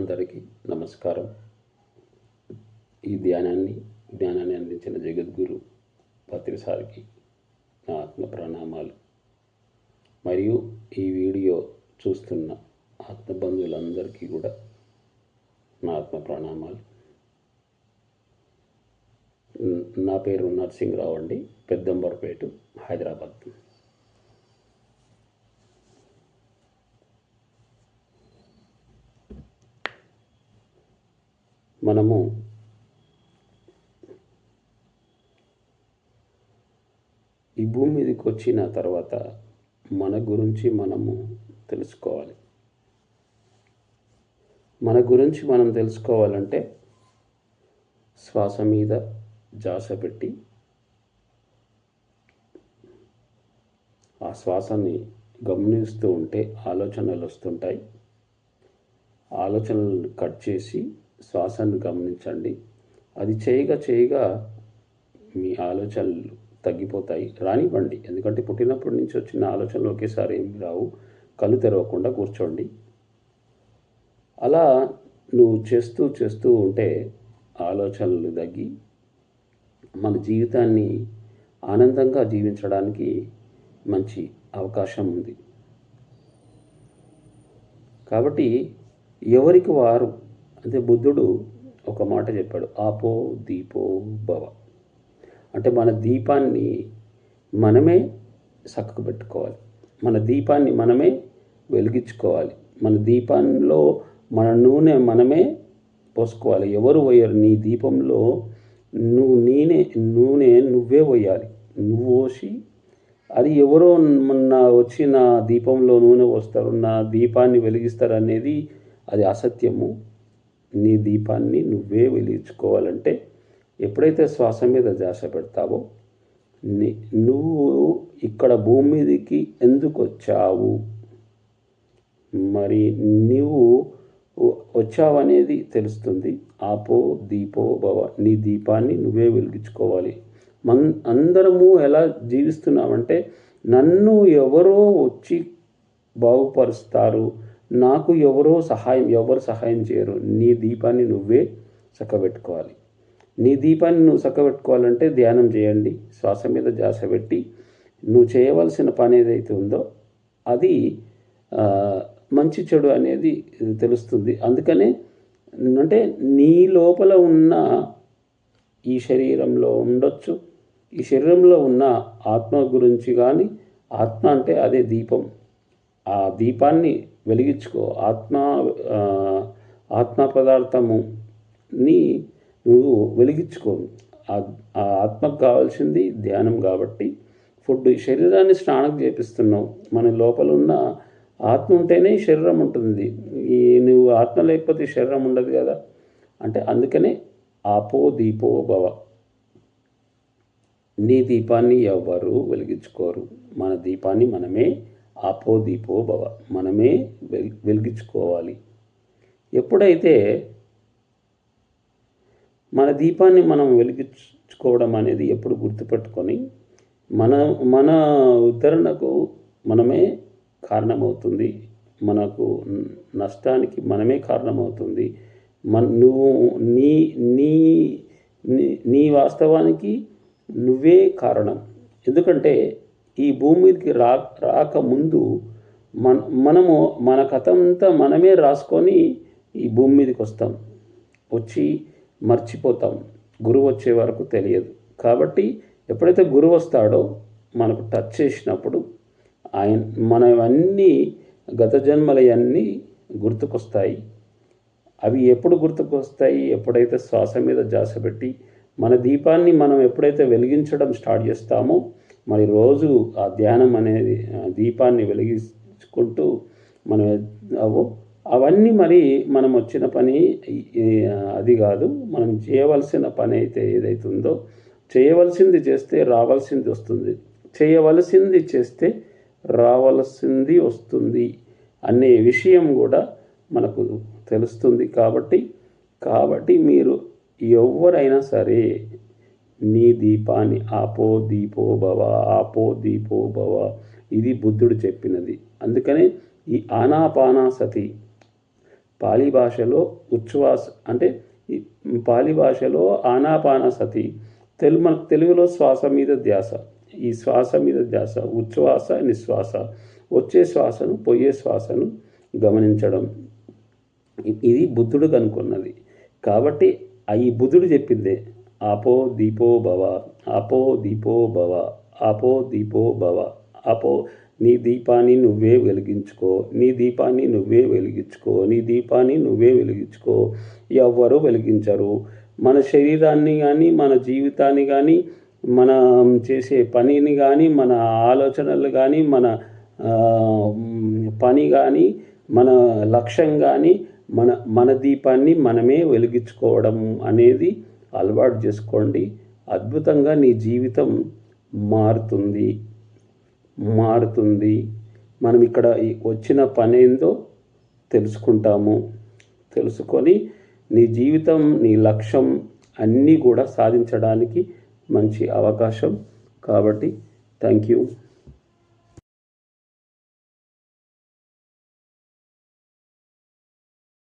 అందరికీ నమస్కారం. ఈ జ్ఞానాన్ని అందించిన జగద్గురు పత్రిసారికి నా ఆత్మ ప్రణామాలు. మరియు ఈ వీడియో చూస్తున్న ఆత్మబంధువులందరికీ కూడా నా ఆత్మ ప్రణామాలు. నా పేరు నర్సింగ్రావు అండి, పెద్దంబర్పేట, హైదరాబాద్. మనము ఈ భూమి మీదకి వచ్చిన తర్వాత మన గురించి మనము తెలుసుకోవాలి. మన గురించి మనం తెలుసుకోవాలంటే శ్వాస మీద ధ్యాస పెట్టి ఆ శ్వాసని గమనిస్తూ ఉంటే ఆలోచనలు వస్తుంటాయి. ఆలోచనలను కట్ చేసి శ్వాసను గమనించండి. అది చేయగా మీ ఆలోచనలు తగ్గిపోతాయి. రానివ్వండి, ఎందుకంటే పుట్టినప్పటి నుంచి వచ్చిన ఆలోచనలు ఒకేసారి ఏమి రావు. కళ్ళు తెరవకుండా కూర్చోండి. అలా నువ్వు చేస్తూ ఉంటే ఆలోచనలు తగ్గి మన జీవితాన్ని ఆనందంగా జీవించడానికి మంచి అవకాశం ఉంది. కాబట్టి ఎవరికి వారు, అంటే బుద్ధుడు ఒక మాట చెప్పాడు, ఆపో దీపో భవ. అంటే మన దీపాన్ని మనమే చక్కగా పెట్టుకోవాలి, మన దీపాన్ని మనమే వెలిగించుకోవాలి, మన దీపంలో మన నూనె మనమే పోసుకోవాలి. ఎవరు పోయారు? నీ దీపంలో నూనె నువ్వే పోయాలి. నువ్వు పోసి అది ఎవరో వచ్చి నా దీపంలో నూనె పోస్తారు, నా దీపాన్ని వెలిగిస్తారు అనేది అది అసత్యము. నీ దీపాన్ని నువ్వే వెలిగించుకోవాలంటే ఎప్పుడైతే శ్వాస మీద ధ్యాస పెడతావో, నువ్వు ఇక్కడ భూమి మీదకి ఎందుకు వచ్చావు, మరి నువ్వు వచ్చావనేది తెలుస్తుంది. ఆపో దీపో భవ. నీ దీపాన్ని నువ్వే వెలిగించుకోవాలి. అందరము ఎలా జీవిస్తున్నామంటే, నన్ను ఎవరో వచ్చి బాగుపరుస్తారు, నాకు ఎవరు సహాయం చేయరు. నీ దీపాన్ని నువ్వే చక్కబెట్టుకోవాలి. నీ దీపాన్ని నువ్వు చక్కబెట్టుకోవాలంటే ధ్యానం చేయండి. శ్వాస మీద ధ్యాస పెట్టి నువ్వు చేయవలసిన పని ఏదైతే ఉందో అది మంచి చెడు అనేది తెలుస్తుంది. అందుకనే అంటే నీ లోపల ఉన్న ఈ శరీరంలో ఉండొచ్చు, ఈ శరీరంలో ఉన్న ఆత్మ గురించి కానీ, ఆత్మ అంటే అదే దీపం, ఆ దీపాన్ని వెలిగించుకో. ఆత్మ పదార్థముని నువ్వు వెలిగించుకో. ఆ ఆత్మకు కావాల్సింది ధ్యానం. కాబట్టి ఫుడ్, శరీరాన్ని స్నానం చేపిస్తున్నావు. మన లోపల ఉన్న ఆత్మ ఉంటేనే శరీరం ఉంటుంది. నువ్వు ఆత్మ లేకపోతే శరీరం ఉండదు కదా. అంటే అందుకనే ఆపో దీపో భవ. నీ దీపాన్ని ఎవ్వరు వెలిగించుకోరు. మన దీపాన్ని మనమే ఆపో దీపో భవ, మనమే వెలిగించుకోవాలి. ఎప్పుడైతే మన దీపాన్ని మనం వెలిగించుకోవడం అనేది ఎప్పుడు గుర్తుపెట్టుకొని మన ఉద్ధరణకు మనమే కారణమవుతుంది, మనకు నష్టానికి మనమే కారణమవుతుంది. నువ్వు నీ వాస్తవానికి నువ్వే కారణం. ఎందుకంటే ఈ భూమి మీదకి రాకముందు మనము మన కథంతా మనమే రాసుకొని ఈ భూమి మీదకి వస్తాం. వచ్చి మర్చిపోతాం. గురువు వచ్చే వరకు తెలియదు. కాబట్టి ఎప్పుడైతే గురువు వస్తాడో మనకు టచ్ చేసినప్పుడు మనవన్నీ గత జన్మలవన్నీ గుర్తుకొస్తాయి. అవి ఎప్పుడు గుర్తుకొస్తాయి? ఎప్పుడైతే శ్వాస మీద ధ్యాస పెట్టి మన దీపాన్ని మనం ఎప్పుడైతే వెలిగించడం స్టార్ట్ చేస్తామో, మరి రోజు ఆ ధ్యానం అనేది దీపాన్ని వెలిగించుకుంటూ మనం అవన్నీ మరి మనం వచ్చిన పని అది కాదు. మనం చేయవలసిన పని అయితే ఏదైతే ఉందో, చేయవలసింది చేస్తే రావాల్సింది వస్తుంది, చేయవలసింది చేస్తే రావాల్సింది వస్తుంది అనే విషయం కూడా మనకు తెలుస్తుంది. కాబట్టి మీరు ఎవరైనా సరే నీ దీపాన్ని ఆపో దీపో భవ, ఇది బుద్ధుడు చెప్పినది. అందుకనే ఈ ఆనాపానసతి పాలి భాషలో ఉచ్ఛ్వాస అంటే పాలి భాషలో ఆనాపానసతి, తెలుగులో శ్వాస మీద ధ్యాస. ఈ శ్వాస మీద ధ్యాస, ఉచ్ఛ్వాస నిశ్వాస, వచ్చే శ్వాసను పోయే శ్వాసను గమనించడం. ఇది బుద్ధుడు కనుక్కున్నది. కాబట్టి ఈ బుద్ధుడు చెప్పిందే ఆపో దీపో భవ, ఆపో దీపో భవ, ఆపో దీపో భవ. ఆపో, నీ దీపాన్ని నువ్వే వెలిగించుకో, నీ దీపాన్ని నువ్వే వెలిగించుకో, నీ దీపాన్ని నువ్వే వెలిగించుకో. ఎవ్వరూ వెలిగించరు. మన శరీరాన్ని కానీ, మన జీవితాన్ని కానీ, మనం చేసే పనిని కానీ, మన ఆలోచనలు కానీ, మన పని కానీ, మన లక్ష్యం కానీ, మన దీపాన్ని మనమే వెలిగించుకోవడం అనేది అలవాటు చేసుకోండి. అద్భుతంగా నీ జీవితం మారుతుంది. మనం ఇక్కడ వచ్చిన పని ఏందో తెలుసుకుంటాము. తెలుసుకొని నీ జీవితం, నీ లక్ష్యం అన్నీ కూడా సాధించడానికి మంచి అవకాశం. కాబట్టి థ్యాంక్ యూ.